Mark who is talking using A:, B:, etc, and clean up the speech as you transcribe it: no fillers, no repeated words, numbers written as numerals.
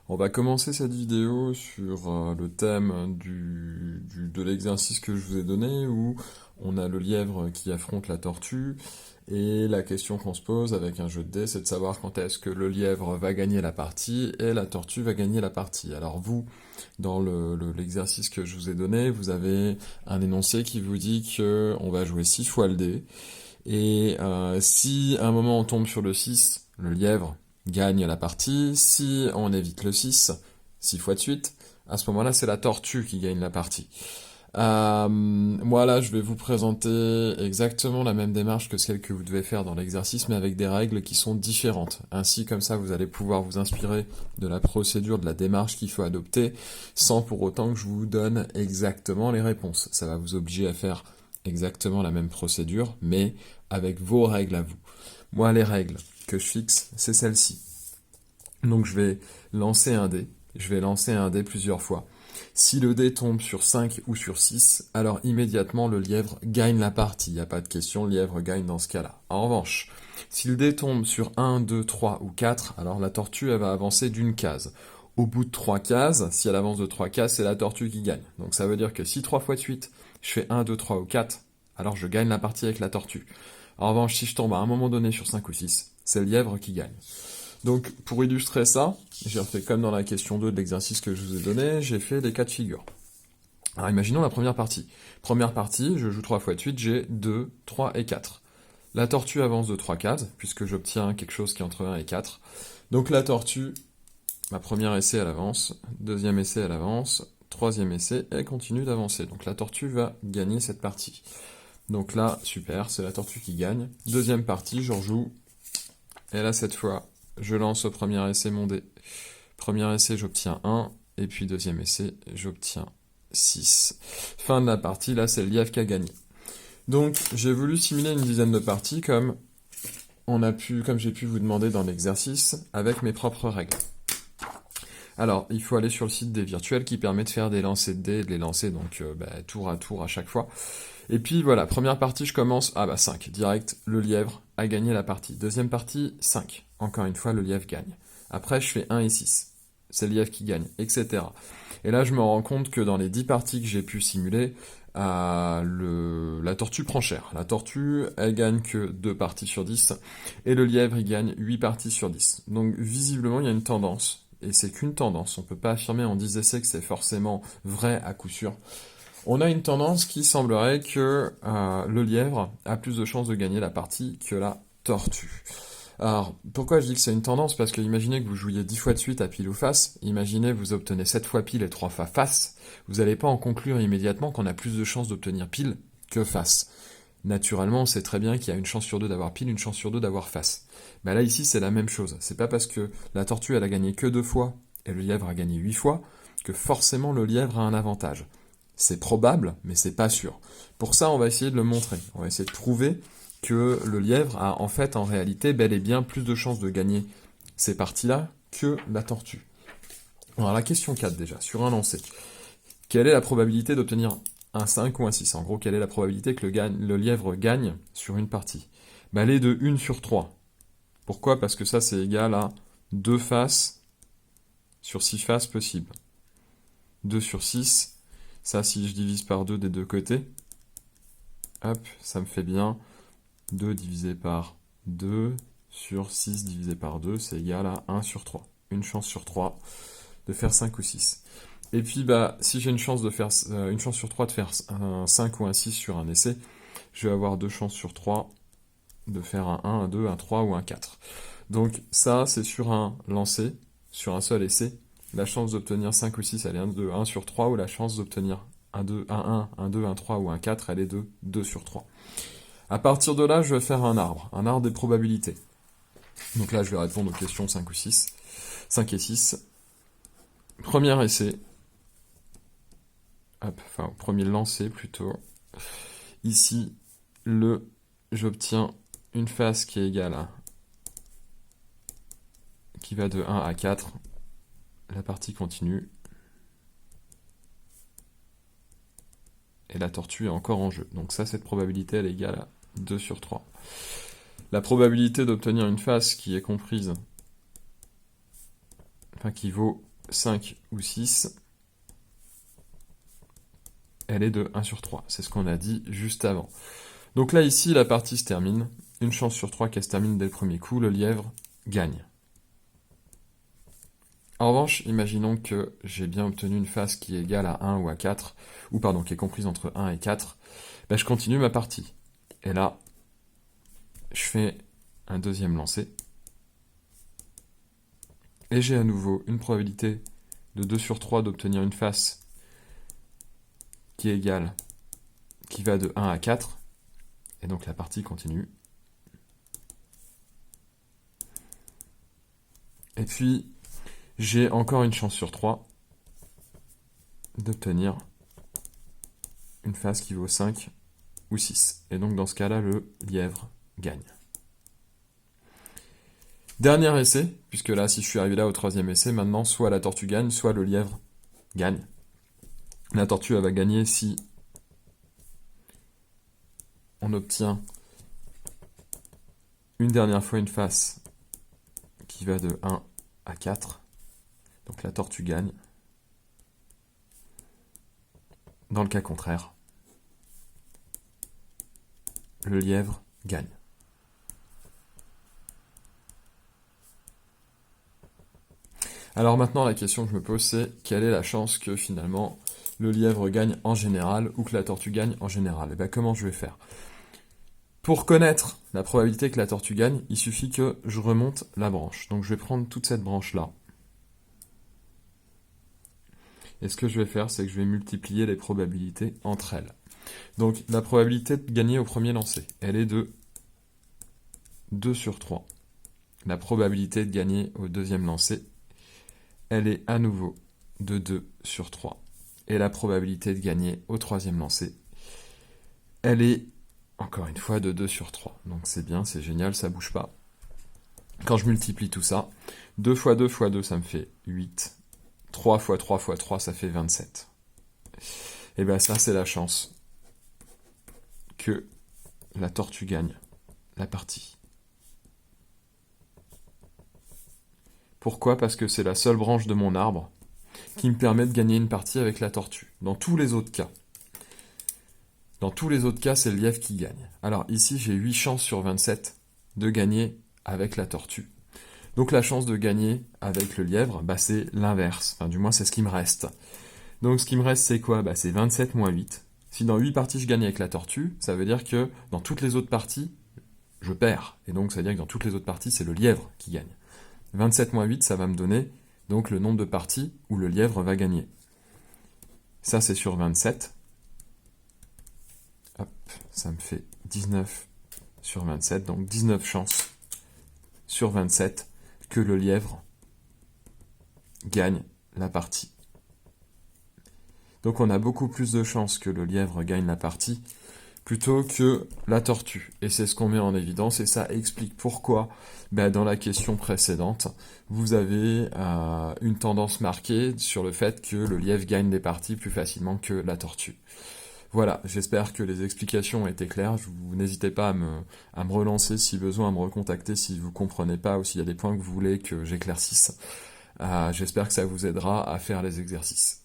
A: on va commencer cette vidéo sur le thème de l'exercice que je vous ai donné, où on a le lièvre qui affronte la tortue, et la question qu'on se pose avec un jeu de dés, c'est de savoir quand est-ce que le lièvre va gagner la partie et la tortue va gagner la partie. Alors vous, dans l'exercice que je vous ai donné, vous avez un énoncé qui vous dit que on va jouer 6 fois le dé, et si à un moment on tombe sur le 6, le lièvre gagne la partie. Si on évite le 6, 6 fois de suite, à ce moment-là c'est la tortue qui gagne la partie. Moi là je vais vous présenter exactement la même démarche que celle que vous devez faire dans l'exercice, mais avec des règles qui sont différentes. Ainsi, comme ça, vous allez pouvoir vous inspirer de la procédure, de la démarche qu'il faut adopter, sans pour autant que je vous donne exactement les réponses. Ça va vous obliger à faire exactement la même procédure, mais avec vos règles à vous. Moi, les règles que je fixe, c'est celle-ci. Donc je vais lancer un dé. Je vais lancer un dé plusieurs fois. Si le dé tombe sur 5 ou sur 6, alors immédiatement le lièvre gagne la partie. Il n'y a pas de question, le lièvre gagne dans ce cas-là. En revanche, si le dé tombe sur 1, 2, 3 ou 4, alors la tortue elle va avancer d'une case. Au bout de 3 cases, si elle avance de 3 cases, c'est la tortue qui gagne. Donc ça veut dire que si 3 fois de suite, je fais 1, 2, 3 ou 4, alors je gagne la partie avec la tortue. En revanche, si je tombe à un moment donné sur 5 ou 6, c'est le lièvre qui gagne. Donc, pour illustrer ça, j'ai refait comme dans la question 2 de l'exercice que je vous ai donné, j'ai fait des cas de figure. Alors, imaginons la première partie. Première partie, je joue 3 fois de suite, j'ai 2, 3 et 4. La tortue avance de 3 cases, puisque j'obtiens quelque chose qui est entre 1 et 4. Donc la tortue, ma première essai, elle avance, deuxième essai, elle avance, troisième essai, elle continue d'avancer. Donc la tortue va gagner cette partie. Donc là, super, c'est la tortue qui gagne. Deuxième partie, je rejoue. Et là, cette fois, je lance au premier essai mon dé. Premier essai, j'obtiens 1. Et puis deuxième essai, j'obtiens 6. Fin de la partie, là, c'est le lièvre qui a gagné. Donc, j'ai voulu simuler une dizaine de parties comme j'ai pu vous demander dans l'exercice, avec mes propres règles. Alors, il faut aller sur le site des virtuels qui permet de faire des lancers de dés et de les lancer donc tour à chaque fois. Et puis voilà, première partie, je commence, 5, direct, le lièvre a gagné la partie. Deuxième partie, 5, encore une fois, le lièvre gagne. Après, je fais 1 et 6, c'est le lièvre qui gagne, etc. Et là, je me rends compte que dans les 10 parties que j'ai pu simuler, la tortue prend cher. La tortue, elle gagne que 2 parties sur 10, et le lièvre, il gagne 8 parties sur 10. Donc, visiblement, il y a une tendance. Et c'est qu'une tendance, on ne peut pas affirmer en 10 essais que c'est forcément vrai à coup sûr. On a une tendance qui semblerait que le lièvre a plus de chances de gagner la partie que la tortue. Alors, pourquoi je dis que c'est une tendance? Parce que imaginez que vous jouiez 10 fois de suite à pile ou face, imaginez vous obtenez 7 fois pile et 3 fois face, vous n'allez pas en conclure immédiatement qu'on a plus de chances d'obtenir pile que face. Naturellement, on sait très bien qu'il y a une chance sur 2 d'avoir pile, une chance sur 2 d'avoir face. Mais là, ici, c'est la même chose. C'est pas parce que la tortue, elle a gagné que 2 fois, et le lièvre a gagné 8 fois, que forcément le lièvre a un avantage. C'est probable, mais c'est pas sûr. Pour ça, on va essayer de le montrer. On va essayer de prouver que le lièvre a en réalité, bel et bien plus de chances de gagner ces parties-là que la tortue. Alors la question 4 déjà, sur un lancer. Quelle est la probabilité d'obtenir un 5 ou un 6? En gros, quelle est la probabilité que le lièvre gagne sur une partie? Elle est de 1 sur 3. Pourquoi? Parce que ça, c'est égal à 2 faces sur 6 faces possibles. 2 sur 6, ça, si je divise par 2 des deux côtés, hop, ça me fait bien 2 divisé par 2 sur 6 divisé par 2, c'est égal à 1 sur 3. Une chance sur 3 de faire 5 ou 6. Et puis, si j'ai une chance sur 3 de faire un 5 ou un 6 sur un essai, je vais avoir 2 chances sur 3 de faire un 1, un 2, un 3 ou un 4. Donc ça, c'est sur un lancer, sur un seul essai. La chance d'obtenir 5 ou 6, elle est de 1 sur 3, ou la chance d'obtenir un 1, un 2, un 3 ou un 4, elle est de 2 sur 3. À partir de là, je vais faire un arbre des probabilités. Donc là, je vais répondre aux questions 5 ou 6. 5 et 6. Premier essai. Premier lancer plutôt. Ici, j'obtiens une face qui est égale à, qui va de 1 à 4. La partie continue. Et la tortue est encore en jeu. Donc ça, cette probabilité, elle est égale à 2 sur 3. La probabilité d'obtenir une face qui est comprise qui vaut 5 ou 6, elle est de 1 sur 3. C'est ce qu'on a dit juste avant. Donc là, ici, la partie se termine. Une chance sur 3 qu'elle se termine dès le premier coup. Le lièvre gagne. En revanche, imaginons que j'ai bien obtenu une face qui est égale à 1 ou à 4, ou pardon, qui est comprise entre 1 et 4. Ben, je continue ma partie. Et là, je fais un deuxième lancer. Et j'ai à nouveau une probabilité de 2 sur 3 d'obtenir une face qui est égale, qui va de 1 à 4. Et donc la partie continue. Et puis, j'ai encore une chance sur 3 d'obtenir une face qui vaut 5 ou 6. Et donc dans ce cas-là, le lièvre gagne. Dernier essai, puisque là, si je suis arrivé là au troisième essai, maintenant, soit la tortue gagne, soit le lièvre gagne. La tortue, elle va gagner si on obtient une dernière fois une face qui va de 1 à 4. Donc la tortue gagne. Dans le cas contraire, le lièvre gagne. Alors maintenant, la question que je me pose, c'est quelle est la chance que finalement le lièvre gagne en général ou que la tortue gagne en général? Et bien comment je vais faire? Pour connaître la probabilité que la tortue gagne, il suffit que je remonte la branche. Donc je vais prendre toute cette branche-là. Et ce que je vais faire, c'est que je vais multiplier les probabilités entre elles. Donc la probabilité de gagner au premier lancer, elle est de 2 sur 3. La probabilité de gagner au deuxième lancer, elle est à nouveau de 2 sur 3. Et la probabilité de gagner au troisième lancer, elle est encore une fois de 2 sur 3. Donc c'est bien, c'est génial, ça bouge pas. Quand je multiplie tout ça, 2 fois 2 fois 2, ça me fait 8. 3 fois 3 fois 3, ça fait 27. Et bien ça, c'est la chance que la tortue gagne la partie. Pourquoi? Parce que c'est la seule branche de mon arbre qui me permet de gagner une partie avec la tortue. Dans tous les autres cas, c'est le lièvre qui gagne. Alors ici, j'ai 8 chances sur 27 de gagner avec la tortue. Donc la chance de gagner avec le lièvre, c'est l'inverse. Enfin, du moins, c'est ce qui me reste. Donc ce qui me reste, c'est quoi? C'est 27 moins 8. Si dans 8 parties, je gagne avec la tortue, ça veut dire que dans toutes les autres parties, je perds. Et donc, ça veut dire que dans toutes les autres parties, c'est le lièvre qui gagne. 27 moins 8, ça va me donner donc le nombre de parties où le lièvre va gagner. Ça, c'est sur 27. Hop, ça me fait 19 sur 27, donc 19 chances sur 27 que le lièvre gagne la partie. Donc on a beaucoup plus de chances que le lièvre gagne la partie plutôt que la tortue. Et c'est ce qu'on met en évidence, et ça explique pourquoi, dans la question précédente, vous avez une tendance marquée sur le fait que le lièvre gagne des parties plus facilement que la tortue. Voilà, j'espère que les explications ont été claires. Vous n'hésitez pas à me relancer si besoin, à me recontacter si vous ne comprenez pas ou s'il y a des points que vous voulez que j'éclaircisse. J'espère que ça vous aidera à faire les exercices.